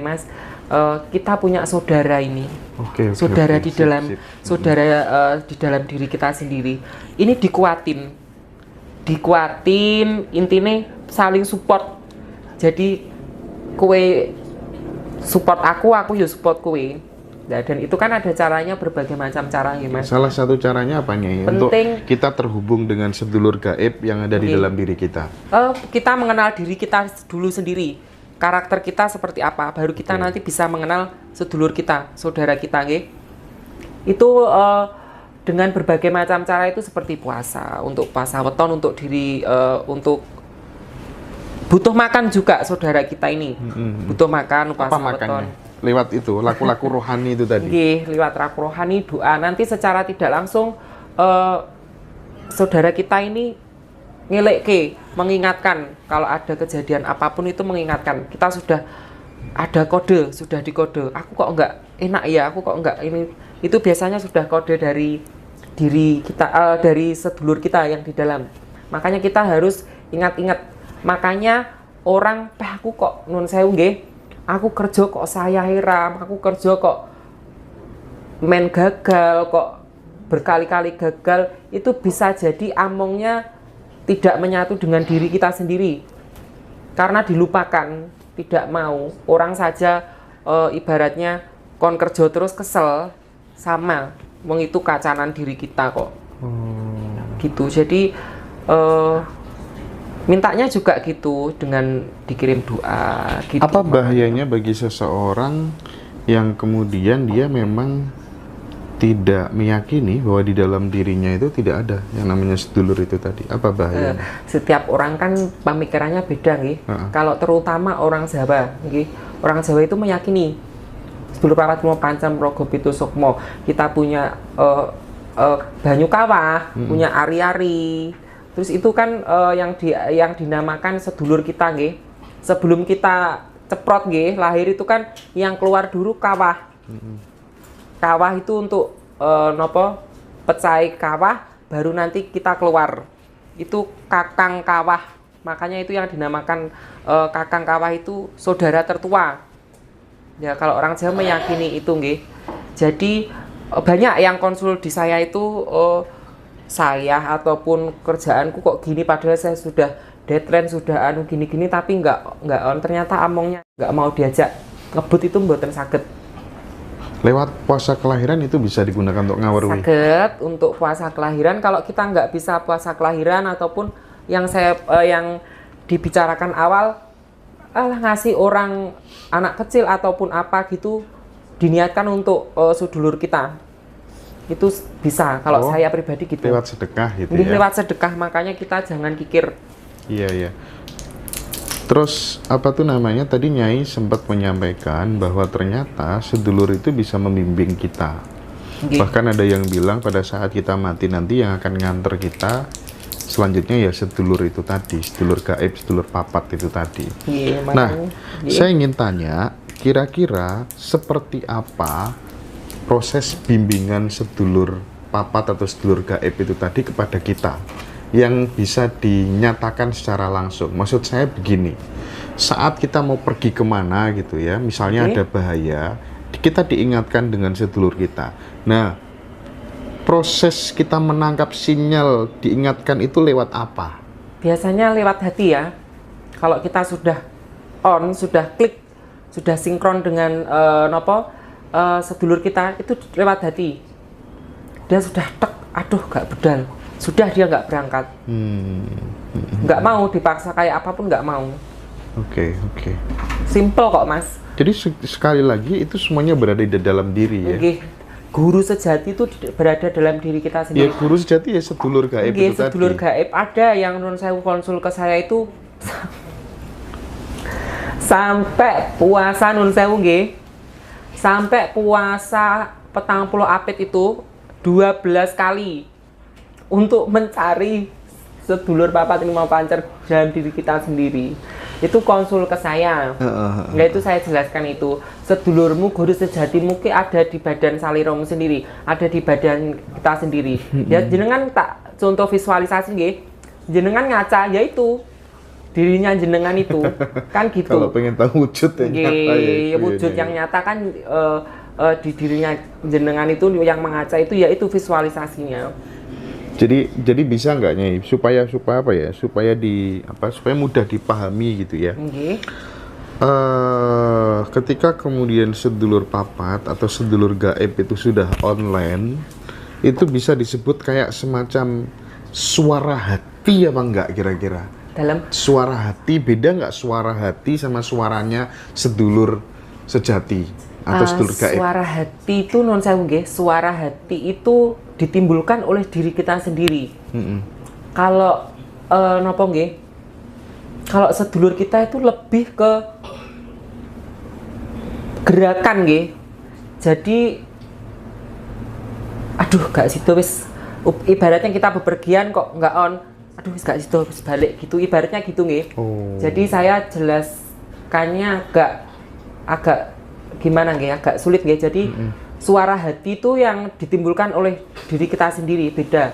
Mas, kita punya saudara ini, Saudara di dalam saudara di dalam diri kita sendiri. Ini dikuatin, intinya saling support. Jadi kue support aku ya support kue. Nah, dan itu kan ada caranya, berbagai macam cara ya Mas. Salah satu caranya apa nih? Untuk kita terhubung dengan sedulur gaib yang ada di dalam diri kita. Kita mengenal diri kita dulu sendiri. Karakter kita seperti apa, baru kita nanti bisa mengenal sedulur kita, saudara kita, nggih. Itu dengan berbagai macam cara, itu seperti puasa, untuk puasa weton, untuk diri, untuk butuh makan juga saudara kita ini. Butuh makan, puasa weton. Lewat itu, laku-laku rohani itu tadi. Nggih, lewat laku rohani, doa. Nanti secara tidak langsung saudara kita ini ngelekke, mengingatkan kalau ada kejadian apapun, itu mengingatkan. Kita sudah ada kode, sudah dikode. Aku kok enggak enak ya, aku kok enggak ini. Itu biasanya sudah kode dari diri kita, dari sedulur kita yang di dalam. Makanya kita harus ingat-ingat. Makanya orang, aku kok nun sewu nggih, aku kerja kok saya heram, aku kerja kok men gagal, kok berkali-kali gagal. Itu bisa jadi amongnya tidak menyatu dengan diri kita sendiri, karena dilupakan, tidak mau. Orang saja ibaratnya kon kerja terus kesel, sama wong itu kacanan diri kita kok. Gitu. Jadi mintanya juga gitu, dengan dikirim doa gitu. Apa bahayanya bagi seseorang yang kemudian dia memang tidak meyakini bahwa di dalam dirinya itu tidak ada yang namanya sedulur itu tadi? Apa bahayanya? Setiap orang kan pemikirannya beda nggih. Kalau terutama orang Jawa nggih. Orang Jawa itu meyakini sedulur papat limo pancam rogo pitu sukmo. Kita punya banyu kawah, punya ari-ari. Terus itu kan yang dinamakan sedulur kita nggih. Sebelum kita ceprot nggih, lahir itu kan yang keluar dulu kawah. Kawah itu untuk pecai kawah, baru nanti kita keluar. Itu kakang kawah. Makanya itu yang dinamakan kakang kawah itu saudara tertua. Ya, kalau orang Jawa meyakini itu nggih. Jadi banyak yang konsul di saya itu, saya ataupun kerjaanku kok gini, padahal saya sudah deadline, sudah gini-gini, tapi nggak on. Ternyata amongnya nggak mau diajak ngebut, itu mboten saged. Lewat puasa kelahiran itu bisa digunakan untuk ngawarui? Saged untuk puasa kelahiran. Kalau kita nggak bisa puasa kelahiran, ataupun yang yang dibicarakan awal, ngasih orang anak kecil ataupun apa gitu, diniatkan untuk sedulur kita, itu bisa. Kalau saya pribadi gitu. Lewat sedekah gitu ya? Lewat sedekah, makanya kita jangan kikir. Iya. Terus apa tuh namanya, tadi Nyai sempat menyampaikan bahwa ternyata sedulur itu bisa membimbing kita. Bahkan ada yang bilang pada saat kita mati nanti yang akan nganter kita selanjutnya ya sedulur itu tadi, sedulur gaib, sedulur papat itu tadi. Saya ingin tanya, kira-kira seperti apa proses bimbingan sedulur papat atau sedulur gaib itu tadi kepada kita, yang bisa dinyatakan secara langsung? Maksud saya begini, saat kita mau pergi kemana gitu ya, misalnya ada bahaya, kita diingatkan dengan sedulur kita. Nah, proses kita menangkap sinyal diingatkan itu lewat apa? Biasanya lewat hati ya. Kalau kita sudah on, sudah klik, sudah sinkron dengan sedulur kita, itu lewat hati. Dia sudah tek, aduh gak bedal. Sudah, dia nggak berangkat. Nggak mau dipaksa kayak apapun, nggak mau. Oke. Simple kok Mas. Jadi sekali lagi itu semuanya berada di dalam diri ya? Guru sejati itu berada dalam diri kita sendiri. Ya, guru sejati ya sedulur gaib itu tadi. Sedulur gaib. Ada yang nun saya konsul ke saya itu sampai puasa nun sewu nggih. Sampai puasa petang puluh apit itu 12 kali. Untuk mencari sedulur papat lima pancer dalam diri kita sendiri. Itu konsul ke saya. Ya, itu saya jelaskan itu. Sedulurmu, guru sejatimu ki ada di badan salirong sendiri, ada di badan kita sendiri. Ya jenengan tak contoh visualisasi nggih. Jenengan ngaca, yaitu dirinya jenengan itu. Kan gitu. Kalau pengen tahu wujud yang nyata ya. Wujud yang nyata kan di dirinya jenengan itu yang mengaca itu yaitu visualisasinya. Jadi bisa nggak Nyai supaya apa ya? Supaya supaya mudah dipahami gitu ya. Ketika kemudian sedulur papat atau sedulur gaib itu sudah online, itu bisa disebut kayak semacam suara hati apa enggak kira-kira? Dalam suara hati beda nggak suara hati sama suaranya sedulur sejati atau sedulur gaib? Suara hati itu non sewu nggih, suara hati itu ditimbulkan oleh diri kita sendiri. Kalau nopo nggih? Kalau sedulur kita itu lebih ke gerakan nggih. Jadi aduh gak situ wis ibaratnya kita bepergian kok nggak on. Aduh gak situ harus balik gitu ibaratnya gitu nggih. Jadi saya jelaskannya agak gimana nggih, agak sulit nggih. Jadi suara hati itu yang ditimbulkan oleh diri kita sendiri, beda.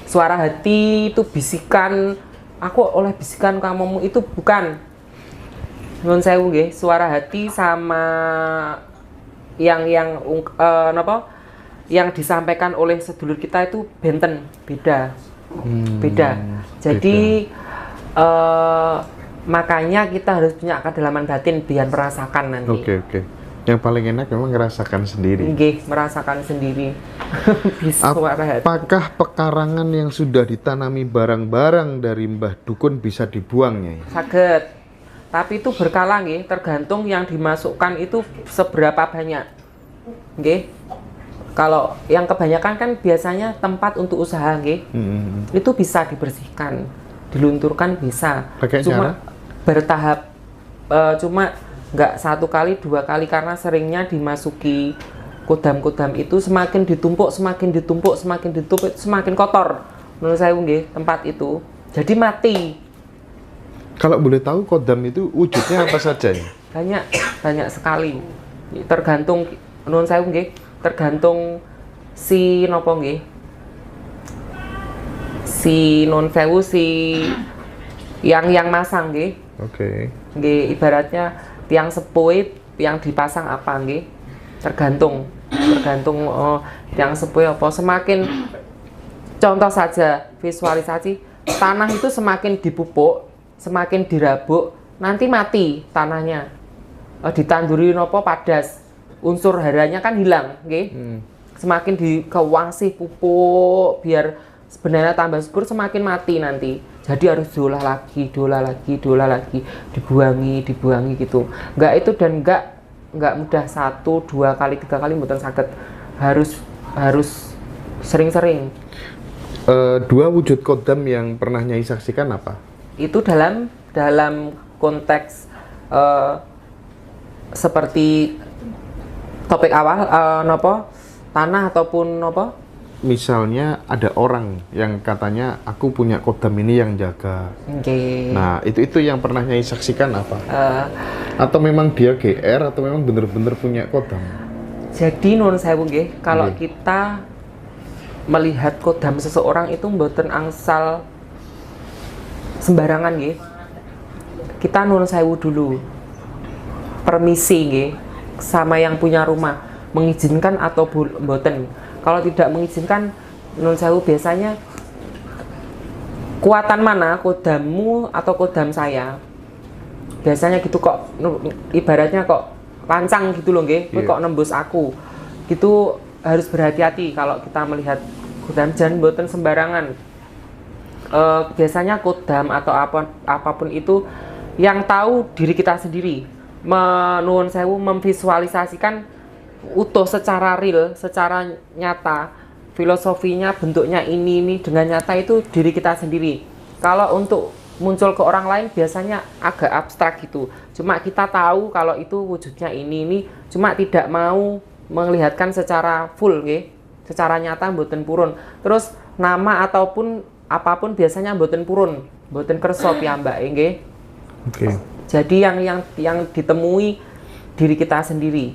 Suara hati itu bisikan, aku oleh bisikan kamumu itu bukan. Nuwun sewu nggih, suara hati sama yang disampaikan oleh sedulur kita itu benten, beda. Beda. Jadi makanya kita harus punya kedalaman batin biar merasakan nanti. Oke. Yang paling enak memang merasakan sendiri. Nggih, merasakan sendiri. Apakah pekarangan yang sudah ditanami barang-barang dari Mbah Dukun bisa dibuang, Nyai? Saged. Tapi itu berkala nggih, tergantung yang dimasukkan itu seberapa banyak. Nggih. Kalau yang kebanyakan kan biasanya tempat untuk usaha nggih. Itu bisa dibersihkan, dilunturkan bisa. Pakai cuma cara? Bertahap. Cuma nggak 1 kali 2 kali karena seringnya dimasuki kodam-kodam itu semakin ditumpuk semakin kotor. Menurut saya nggih tempat itu. Jadi mati. Kalau boleh tahu kodam itu wujudnya apa saja ya? Banyak sekali. Tergantung menurut saya nggih, tergantung si nopo nggih. Si non sewu si yang masang nggih. Oke. Nggih ibaratnya tiang sepuh yang dipasang apa nggih? Tergantung tiang sepuh apa. Semakin contoh saja visualisasi tanah itu semakin dipupuk, semakin dirabuk, nanti mati tanahnya. Ditanduri nopo padas. Unsur haranya kan hilang, nggih. Semakin dikewasih pupuk biar sebenarnya tambah subur semakin mati nanti. Jadi harus diolah lagi, dibuangi gitu. Enggak itu dan enggak mudah 1, 2 kali, 3 kali mboten saged. Harus sering-sering. 2 wujud kodam yang pernah Nyai saksikan apa? Itu dalam konteks seperti topik awal tanah ataupun misalnya ada orang yang katanya aku punya kodam ini yang jaga. Nah itu yang pernah Nyai saksikan apa? Atau memang dia GR atau memang bener-bener punya kodam? Jadi nuwun sewu nggih, kalau kita melihat kodam seseorang itu mboten angsal sembarangan nggih. Kita nuwun sewu dulu. Permisi nggih sama yang punya rumah, mengizinkan atau mboten. Kalau tidak mengizinkan, nun sewu biasanya kuatan mana kodammu atau kodam saya. Biasanya gitu kok, ibaratnya kok lancang gitu loh nggih, kok nembus aku. Gitu harus berhati-hati kalau kita melihat kodam, jangan mboten sembarangan. Biasanya kodam atau apapun itu yang tahu diri kita sendiri. Nuwun sewu memvisualisasikan utuh secara real, secara nyata, filosofinya, bentuknya ini dengan nyata itu diri kita sendiri. Kalau untuk muncul ke orang lain biasanya agak abstrak gitu. Cuma kita tahu kalau itu wujudnya ini, cuma tidak mau melihatkan secara full, nggih. Secara nyata mboten purun. Terus nama ataupun apapun biasanya mboten purun, mboten kersa piyambake, nggih. Oke. Jadi yang ditemui diri kita sendiri.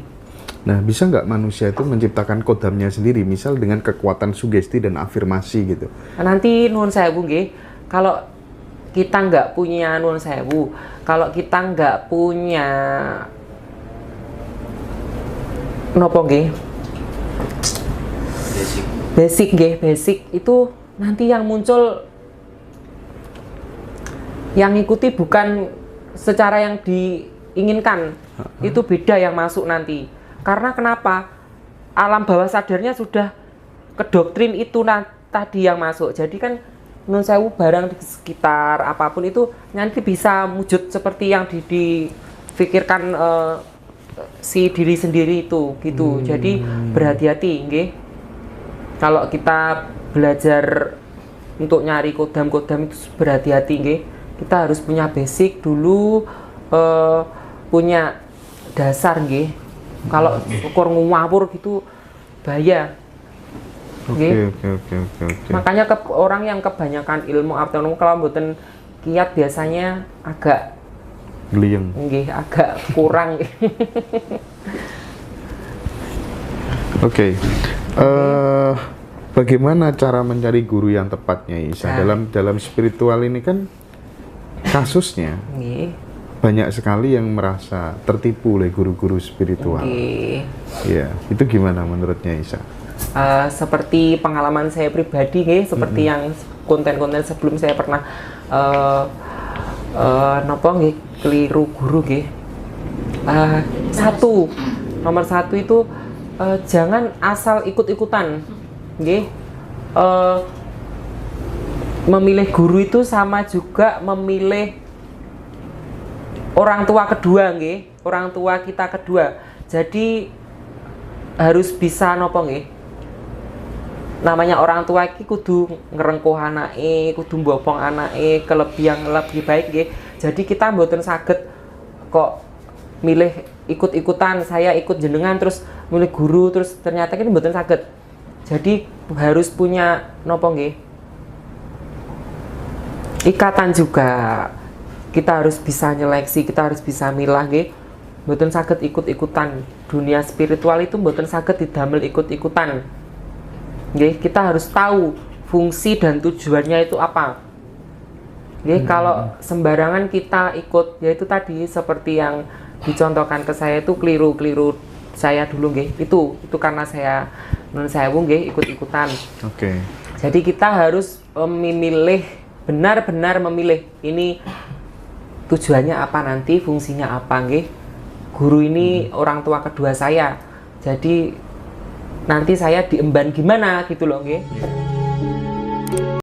Nah, bisa nggak manusia itu menciptakan kodamnya sendiri, misal dengan kekuatan sugesti dan afirmasi gitu? Nanti nuwun sewu nggih, kalau kita nggak punya nuwun sewu, kalau kita nggak punya nopo nggih basic itu nanti yang muncul yang ikuti bukan secara yang diinginkan, itu beda yang masuk nanti. Karena kenapa? Alam bawah sadarnya sudah ke doktrin itu tadi yang masuk. Jadi kan nun sewu barang di sekitar apapun itu nanti bisa wujud seperti yang difikirkan si diri sendiri itu gitu. Jadi berhati-hati nggih. Kalau kita belajar untuk nyari kodam-kodam itu berhati-hati nggih. Kita harus punya basic dulu, punya dasar nggih. Kalau ukur ngawur gitu bahaya. Oke. Makanya orang yang kebanyakan ilmu autonom kalau mboten kiat biasanya agak gliyeng. nggih, agak kurang. Oke. Bagaimana cara mencari guru yang tepatnya, Isa? Dalam spiritual ini kan kasusnya banyak sekali yang merasa tertipu oleh guru-guru spiritual. Ya, itu gimana menurutnya, Isa? Seperti pengalaman saya pribadi, seperti yang konten-konten sebelum saya pernah keliru guru, nomor satu itu jangan asal ikut-ikutan, memilih guru itu sama juga memilih orang tua kedua, orang tua kita kedua. Jadi harus bisa namanya orang tua iki kudu ngerengkuh anake, kudu mbopong anake kelebihan lebih baik nggih. Jadi kita mboten saged kok milih ikut-ikutan, saya ikut jenengan terus milih guru terus ternyata ini mboten saged. Jadi harus punya ikatan juga. Kita harus bisa nyeleksi, kita harus bisa milah nggih. Mboten saged ikut-ikutan. Dunia spiritual itu mboten saged didamel ikut-ikutan. Nggih, kita harus tahu fungsi dan tujuannya itu apa. Nggih, kalau sembarangan kita ikut, yaitu tadi seperti yang dicontohkan ke saya itu keliru saya dulu nggih. Itu karena saya nun sewu nggih ikut-ikutan. Oke. Jadi kita harus memilih, benar-benar memilih ini tujuannya apa nanti, fungsinya apa nggih. Guru ini orang tua kedua saya. Jadi nanti saya diemban gimana gitu loh nggih.